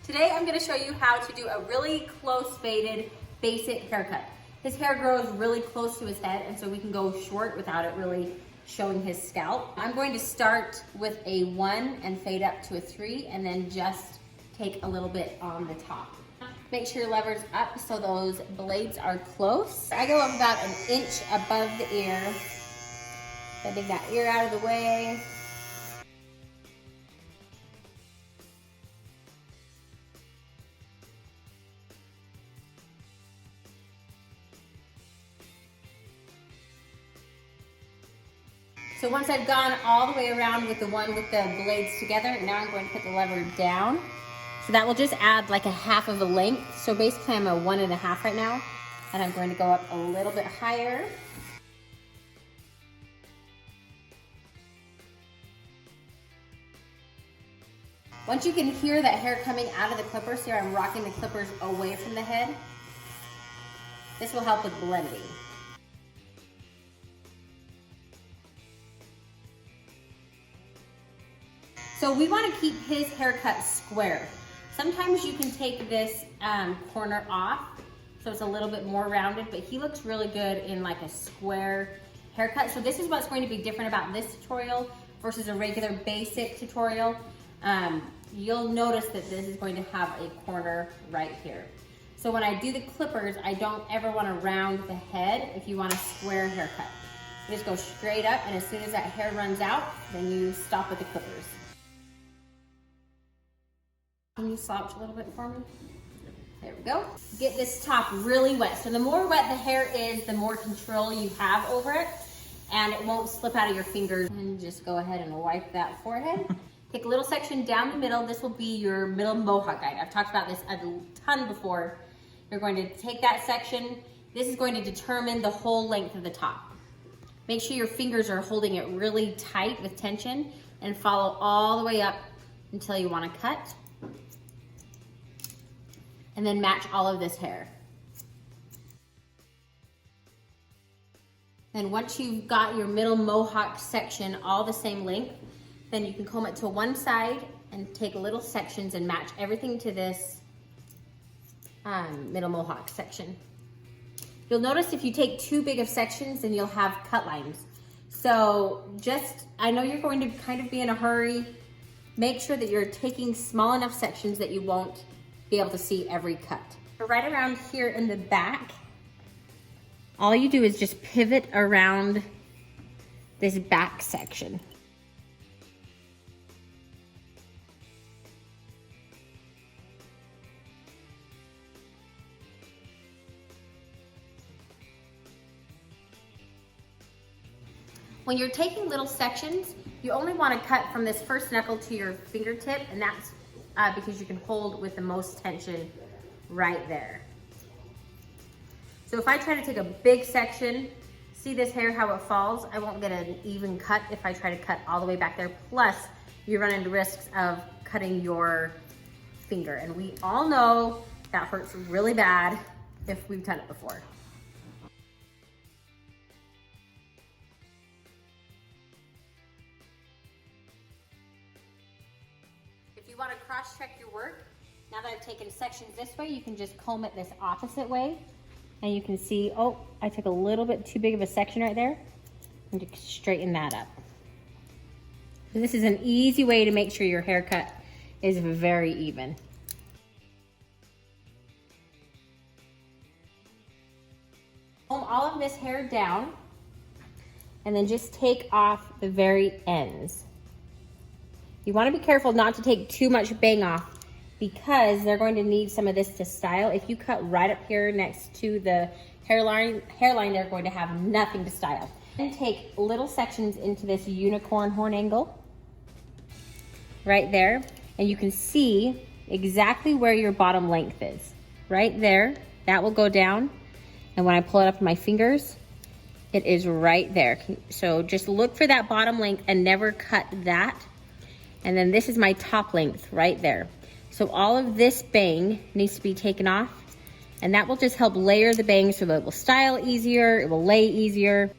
Today I'm going to show you how to do a really close faded basic haircut. His hair grows really close to his head, and so we can go short without it really showing his scalp. I'm going to start with a 1 and fade up to a 3, and then just take a little bit on the top. Make sure your lever's up so those blades are close. I go up about an inch above the ear, bending that ear out of the way. So once I've gone all the way around with the one with the blades together, now I'm going to put the lever down. So that will just add like a half of a length. So basically I'm a 1.5 right now, and I'm going to go up a little bit higher. Once you can hear that hair coming out of the clippers, here I'm rocking the clippers away from the head. This will help with blending. So we want to keep his haircut square. Sometimes you can take this corner off so it's a little bit more rounded, but he looks really good in like a square haircut. So this is what's going to be different about this tutorial versus a regular basic tutorial. You'll notice that this is going to have a corner right here. So when I do the clippers, I don't ever want to round the head if you want a square haircut. You just go straight up, and as soon as that hair runs out, then you stop with the clippers. Can you slouch a little bit for me? There we go. Get this top really wet. So the more wet the hair is, the more control you have over it, and it won't slip out of your fingers. And just go ahead and wipe that forehead. Take a little section down the middle. This will be your middle mohawk guide. I've talked about this a ton before. You're going to take that section. This is going to determine the whole length of the top. Make sure your fingers are holding it really tight with tension, and follow all the way up until you want to cut. And then match all of this hair. And once you've got your middle mohawk section all the same length, then you can comb it to one side and take little sections and match everything to this middle mohawk section. You'll notice if you take too big of sections, then you'll have cut lines. So I know you're going to kind of be in a hurry. Make sure that you're taking small enough sections that you won't be able to see every cut. Right around here in the back, all you do is just pivot around this back section. When you're taking little sections, you only want to cut from this first knuckle to your fingertip, and that's because you can hold with the most tension right there. So if I try to take a big section, see this hair, how it falls? I won't get an even cut if I try to cut all the way back there. Plus, you run into risks of cutting your finger. And we all know that hurts really bad if we've done it before. If you want to cross-check your work, now that I've taken sections this way, you can just comb it this opposite way, and you can see, oh, I took a little bit too big of a section right there, and just straighten that up. So this is an easy way to make sure your haircut is very even. Comb all of this hair down, and then just take off the very ends. You want to be careful not to take too much bang off, because they're going to need some of this to style. If you cut right up here next to the hairline, they're going to have nothing to style. And take little sections into this unicorn horn angle right there, and you can see exactly where your bottom length is. Right there, that will go down, and when I pull it up with my fingers, it is right there. So just look for that bottom length and never cut that. And then this is my top length right there. So all of this bang needs to be taken off, and that will just help layer the bang so that it will style easier, it will lay easier.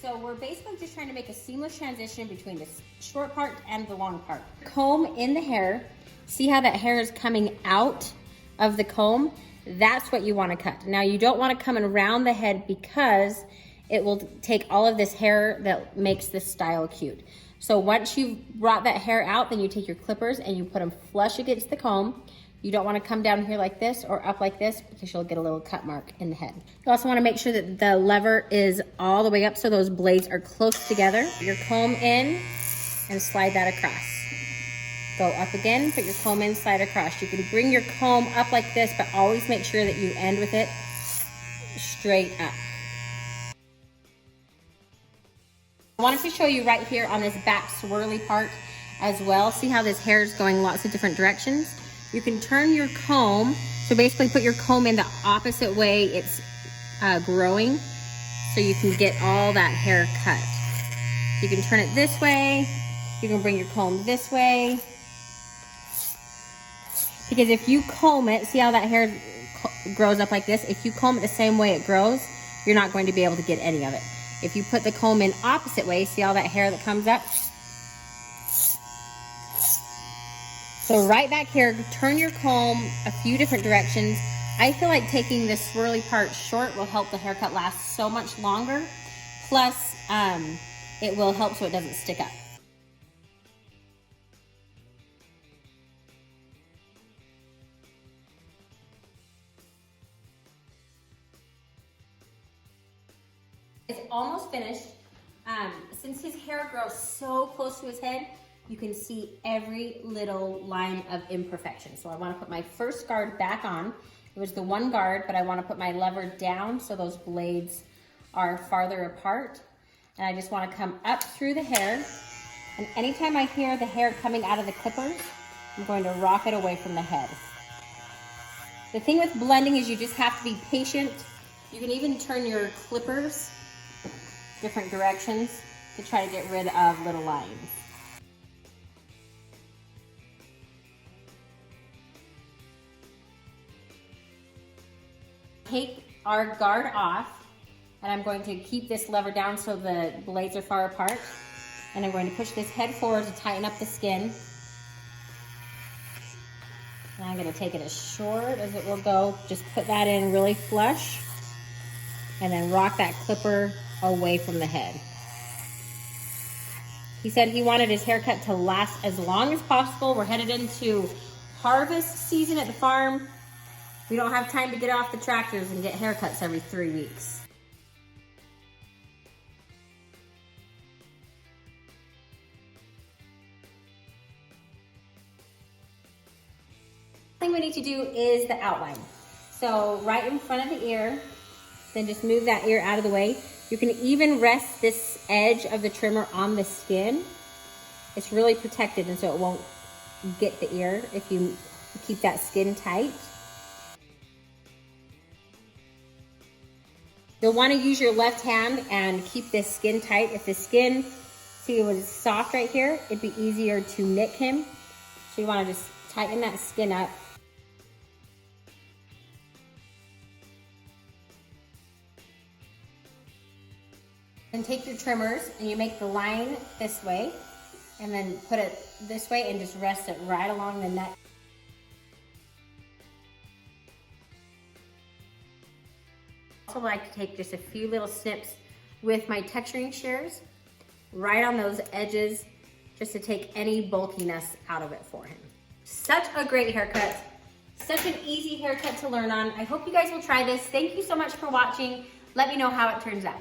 So we're basically just trying to make a seamless transition between the short part and the long part. Comb in the hair. See how that hair is coming out of the comb? That's what you want to cut. Now you don't want to come around the head because it will take all of this hair that makes this style cute. So once you've brought that hair out, then you take your clippers and you put them flush against the comb. You don't want to come down here like this or up like this because you'll get a little cut mark in the head. You also want to make sure that the lever is all the way up so those blades are close together. Your comb in and slide that across. Go up again, put your comb in, slide across. You can bring your comb up like this, but always make sure that you end with it straight up. I wanted to show you right here on this back swirly part as well. See how this hair is going lots of different directions? You can turn your comb, so basically put your comb in the opposite way it's growing so you can get all that hair cut. You can turn it this way, you can bring your comb this way. Because if you comb it, see how that hair grows up like this? If you comb it the same way it grows, you're not going to be able to get any of it. If you put the comb in opposite way, see all that hair that comes up? So right back here, turn your comb a few different directions. I feel like taking this swirly part short will help the haircut last so much longer. Plus, it will help so it doesn't stick up. It's almost finished. Since his hair grows so close to his head, you can see every little line of imperfection. So I want to put my first guard back on. It was the one guard, but I want to put my lever down so those blades are farther apart. And I just want to come up through the hair. And anytime I hear the hair coming out of the clippers, I'm going to rock it away from the head. The thing with blending is you just have to be patient. You can even turn your clippers different directions to try to get rid of little lines. Take our guard off, and I'm going to keep this lever down so the blades are far apart. And I'm going to push this head forward to tighten up the skin. And I'm going to take it as short as it will go. Just put that in really flush. And then rock that clipper away from the head. He said he wanted his haircut to last as long as possible. We're headed into harvest season at the farm. We don't have time to get off the tractors and get haircuts every 3 weeks. The thing we need to do is the outline. So right in front of the ear, then just move that ear out of the way. You can even rest this edge of the trimmer on the skin. It's really protected and so it won't get the ear if you keep that skin tight. You'll want to use your left hand and keep this skin tight. If the skin, see, it was soft right here, it'd be easier to nick him. So you want to just tighten that skin up. And take your trimmers and you make the line this way and then put it this way and just rest it right along the neck. I also like to take just a few little snips with my texturing shears right on those edges just to take any bulkiness out of it for him. Such a great haircut. Such an easy haircut to learn on. I hope you guys will try this. Thank you so much for watching. Let me know how it turns out.